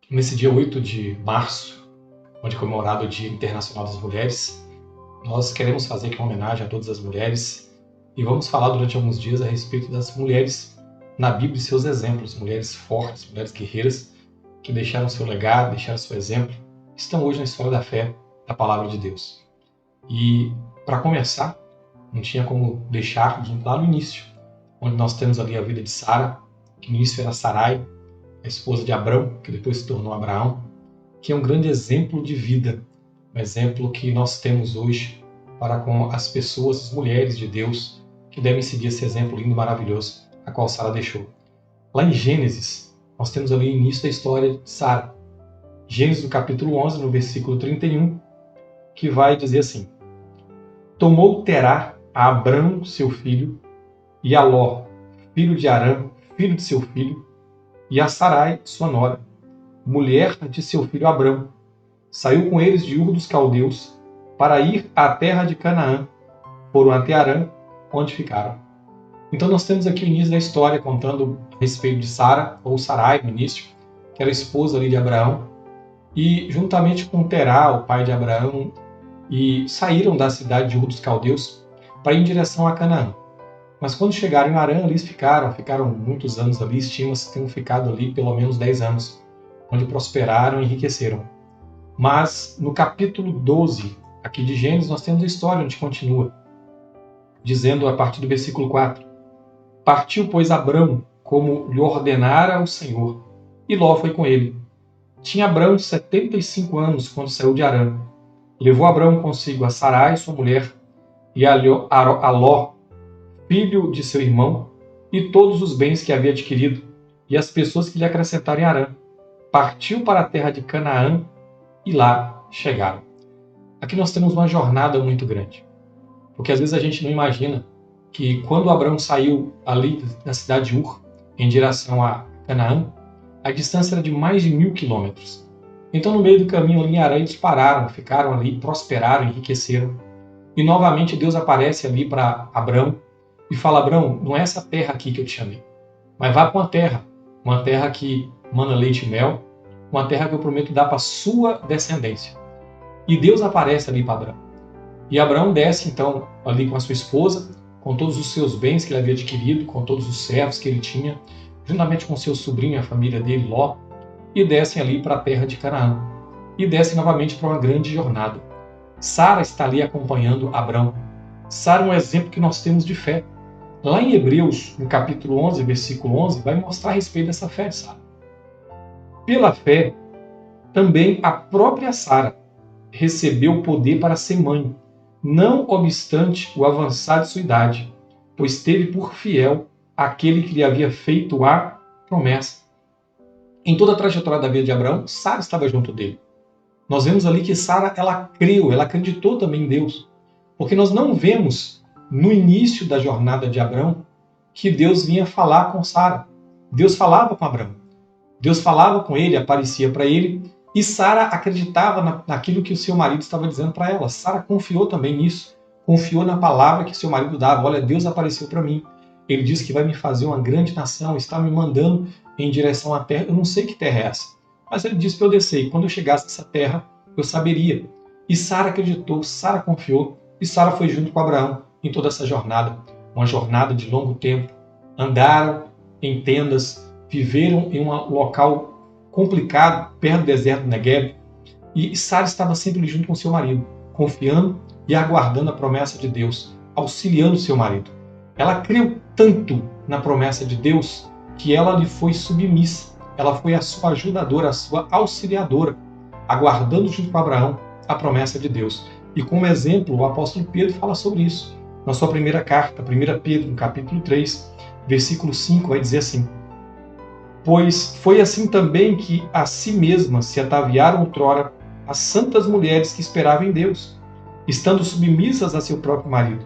Nesse dia 8 de março, onde é comemorado o Dia Internacional das Mulheres, nós queremos fazer aqui uma homenagem a todas as mulheres e vamos falar durante alguns dias a respeito das mulheres na Bíblia e seus exemplos, mulheres fortes, mulheres guerreiras que deixaram seu legado, deixaram seu exemplo, estão hoje na história da fé da Palavra de Deus. E para começar, não tinha como deixar de ir lá no início, onde nós temos ali a vida de Sara, que no início era Sarai, a esposa de Abrão, que depois se tornou Abraão, que é um grande exemplo de vida, um exemplo que nós temos hoje para com as pessoas, as mulheres de Deus, que devem seguir esse exemplo lindo e maravilhoso, a qual Sara deixou. Lá em Gênesis, nós temos ali o início da história de Sara. Gênesis, no capítulo 11, no versículo 31, que vai dizer assim: Tomou Terá a Abrão, seu filho, e a Ló, filho de Arã, filho de seu filho, e a Sarai, sua nora, mulher de seu filho Abrão. Saiu com eles de Ur dos Caldeus para ir à terra de Canaã. Foram até Arã, onde ficaram. Então nós temos aqui o início da história contando a respeito de Sara, ou Sarai no início, que era esposa ali de Abraão, e juntamente com Terá, o pai de Abraão, e saíram da cidade de Ur dos Caldeus para ir em direção a Canaã. Mas quando chegaram em Arã, eles ficaram muitos anos ali, estima-se que tenham ficado ali pelo menos 10 anos, onde prosperaram e enriqueceram. Mas no capítulo 12, aqui de Gênesis, nós temos a história onde continua, dizendo a partir do versículo 4: Partiu, pois, Abrão, como lhe ordenara o Senhor, e Ló foi com ele. Tinha Abrão 75 anos quando saiu de Arã. Levou Abrão consigo a Sarai, sua mulher, e a Ló, filho de seu irmão, e todos os bens que havia adquirido, e as pessoas que lhe acrescentaram em Arã. Partiu para a terra de Canaã, e lá chegaram. Aqui nós temos uma jornada muito grande, porque às vezes a gente não imagina que quando Abrão saiu ali da cidade de Ur, em direção a Canaã, a distância era de mais de 1.000 quilômetros. Então no meio do caminho ali em Arã eles pararam, ficaram ali, prosperaram, enriqueceram. E novamente Deus aparece ali para Abrão e fala: Abrão, não é essa terra aqui que eu te chamei, mas vá para uma terra que mana leite e mel, uma terra que eu prometo dar para a sua descendência. E Deus aparece ali para Abraão. E Abraão desce então ali com a sua esposa, com todos os seus bens que ele havia adquirido, com todos os servos que ele tinha, juntamente com seu sobrinho e a família dele, Ló, e descem ali para a terra de Canaã. E descem novamente para uma grande jornada. Sara está ali acompanhando Abrão. Sara é um exemplo que nós temos de fé. Lá em Hebreus, no capítulo 11, versículo 11, vai mostrar a respeito dessa fé de Sara. Pela fé, também a própria Sara recebeu poder para ser mãe, não obstante o avançar de sua idade, pois teve por fiel aquele que lhe havia feito a promessa. Em toda a trajetória da vida de Abraão, Sara estava junto dele. Nós vemos ali que Sara, ela creu, ela acreditou também em Deus, porque nós não vemos no início da jornada de Abraão que Deus vinha falar com Sara. Deus falava com Abraão. Deus falava com ele, aparecia para ele, e Sara acreditava naquilo que o seu marido estava dizendo para ela. Sara confiou também nisso, confiou na palavra que seu marido dava. Olha, Deus apareceu para mim. Ele disse que vai me fazer uma grande nação, está me mandando em direção à terra. Eu não sei que terra é essa, mas ele disse para eu descer, e quando eu chegasse nessa terra, eu saberia. E Sara acreditou, Sara confiou, e Sara foi junto com Abraão em toda essa jornada, uma jornada de longo tempo. Andaram em tendas, viveram em um local complicado, perto do deserto do Negueb, e Sara estava sempre junto com seu marido, confiando e aguardando a promessa de Deus, auxiliando seu marido. Ela creu tanto na promessa de Deus que ela lhe foi submissa, ela foi a sua ajudadora, a sua auxiliadora, aguardando junto com Abraão a promessa de Deus. E como exemplo, o apóstolo Pedro fala sobre isso. Na sua primeira carta, 1 Pedro, no capítulo 3, versículo 5, vai dizer assim: Pois foi assim também que a si mesmas se ataviaram outrora as santas mulheres que esperavam em Deus, estando submissas a seu próprio marido,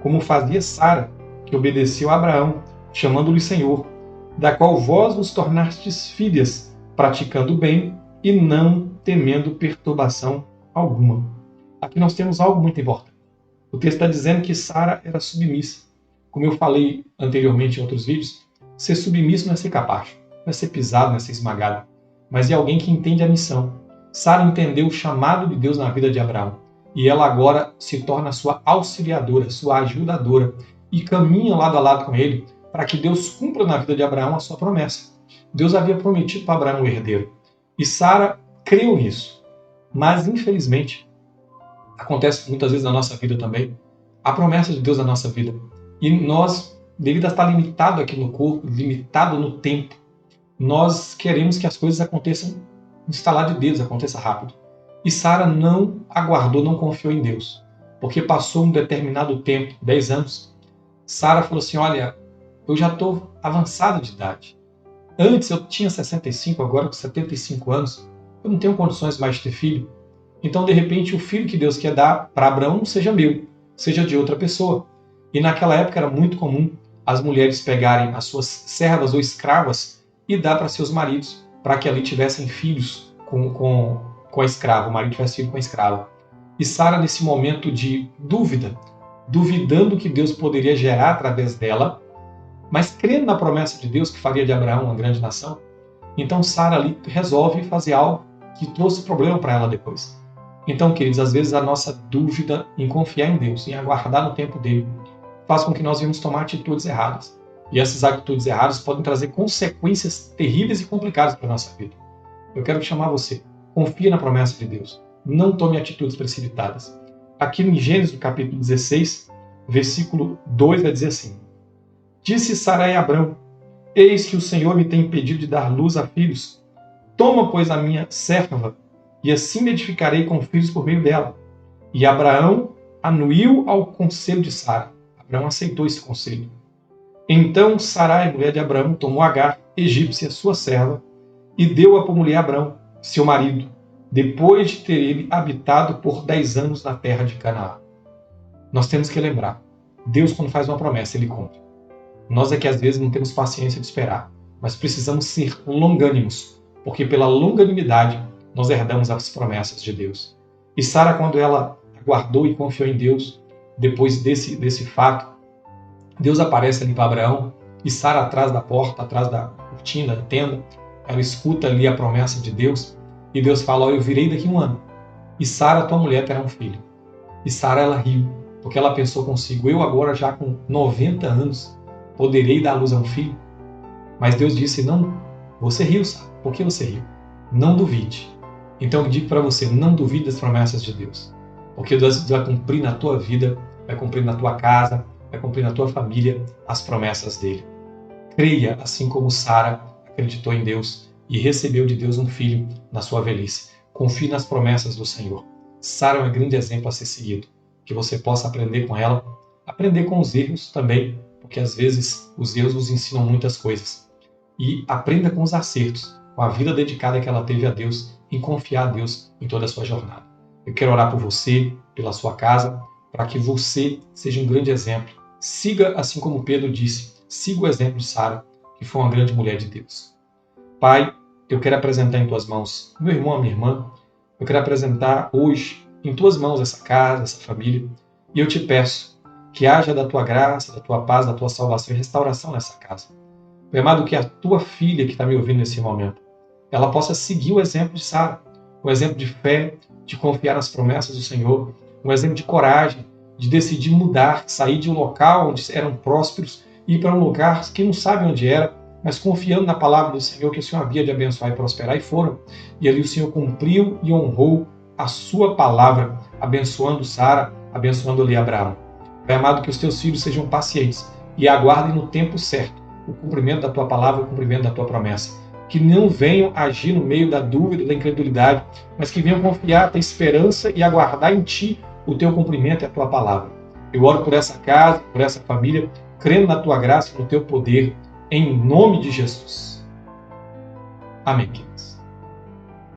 como fazia Sara, que obedeceu a Abraão, chamando-lhe Senhor, da qual vós vos tornastes filhas, praticando o bem e não temendo perturbação alguma. Aqui nós temos algo muito importante. O texto está dizendo que Sara era submissa. Como eu falei anteriormente em outros vídeos, ser submisso não é ser capacho, não é ser pisado, não é ser esmagado. mas é alguém que entende a missão. Sara entendeu o chamado de Deus na vida de Abraão. E ela agora se torna sua auxiliadora, sua ajudadora, e caminha lado a lado com ele para que Deus cumpra na vida de Abraão a sua promessa. Deus havia prometido para Abraão o herdeiro. E Sara creu nisso. Mas, infelizmente, acontece muitas vezes na nossa vida também, a promessa de Deus na nossa vida. E nós, devido a estar limitado aqui no corpo, limitado no tempo, nós queremos que as coisas aconteçam no estalar de dedos, aconteça rápido. E Sara não aguardou, não confiou em Deus. Porque passou um determinado tempo, 10 anos, Sara falou assim, olha, eu já estou avançada de idade. Antes eu tinha 65, agora com 75 anos, eu não tenho condições mais de ter filho. Então, de repente, o filho que Deus quer dar para Abraão não seja meu, seja de outra pessoa. E naquela época era muito comum as mulheres pegarem as suas servas ou escravas e dar para seus maridos, para que ali tivessem filhos com a escrava, o marido tivesse filho com a escrava. E Sara, nesse momento de dúvida, duvidando que Deus poderia gerar através dela, mas crendo na promessa de Deus que faria de Abraão uma grande nação, então Sara ali resolve fazer algo que trouxe problema para ela depois. Então, queridos, às vezes a nossa dúvida em confiar em Deus, em aguardar no tempo dele, faz com que nós venhamos tomar atitudes erradas. E essas atitudes erradas podem trazer consequências terríveis e complicadas para a nossa vida. Eu quero chamar você, confie na promessa de Deus. Não tome atitudes precipitadas. Aqui em Gênesis, no capítulo 16, versículo 2, vai dizer assim, disse Sarai a Abrão, eis que o Senhor me tem impedido de dar luz a filhos. Toma, pois, a minha serva, e assim me edificarei com filhos por meio dela. E Abraão anuiu ao conselho de Sara. Abraão aceitou esse conselho. Então Sarai, mulher de Abraão, tomou Agar, egípcia, sua serva, e deu-a por mulher a Abraão, seu marido, depois de ter ele habitado por 10 anos na terra de Canaã. Nós temos que lembrar, Deus, quando faz uma promessa, ele cumpre. Nós é que às vezes não temos paciência de esperar, mas precisamos ser longânimos, porque pela longanimidade nós herdamos as promessas de Deus. E Sara, quando ela aguardou e confiou em Deus, depois desse fato, Deus aparece ali para Abraão, e Sara atrás da porta, atrás da cortina, da tenda, ela escuta ali a promessa de Deus, e Deus fala, eu virei daqui 1 ano, e Sara, tua mulher, terá um filho. E Sara, ela riu, porque ela pensou consigo, eu agora já com 90 anos, poderei dar luz a um filho? Mas Deus disse, não, você riu, Sara. Por que você riu? Não duvide. Então eu digo para você, não duvide das promessas de Deus. Porque Deus vai cumprir na tua vida, vai cumprir na tua casa, vai cumprir na tua família as promessas dele. Creia, assim como Sara acreditou em Deus e recebeu de Deus um filho na sua velhice. Confie nas promessas do Senhor. Sara é um grande exemplo a ser seguido. Que você possa aprender com ela, aprender com os erros também, porque às vezes os erros nos ensinam muitas coisas. E aprenda com os acertos, com a vida dedicada que ela teve a Deus, em confiar a Deus em toda a sua jornada. Eu quero orar por você, pela sua casa, para que você seja um grande exemplo. Siga, assim como Pedro disse, siga o exemplo de Sara, que foi uma grande mulher de Deus. Pai, eu quero apresentar em tuas mãos meu irmão, a minha irmã. Eu quero apresentar hoje em tuas mãos essa casa, essa família. E eu te peço que haja da tua graça, da tua paz, da tua salvação e restauração nessa casa. Pai amado, que a tua filha que está me ouvindo nesse momento, ela possa seguir o exemplo de Sara, um exemplo de fé, de confiar nas promessas do Senhor, um exemplo de coragem, de decidir mudar, sair de um local onde eram prósperos e ir para um lugar que não sabe onde era, mas confiando na palavra do Senhor que o Senhor havia de abençoar e prosperar, e foram. E ali o Senhor cumpriu e honrou a sua palavra, abençoando Sara, abençoando ali Abraão. Pai amado, que os teus filhos sejam pacientes e aguardem no tempo certo o cumprimento da tua palavra, o cumprimento da tua promessa. Que não venham agir no meio da dúvida, da incredulidade, mas que venham confiar, ter esperança e aguardar em ti o teu cumprimento e a tua palavra. Eu oro por essa casa, por essa família, crendo na tua graça e no teu poder, em nome de Jesus. Amém, queridos.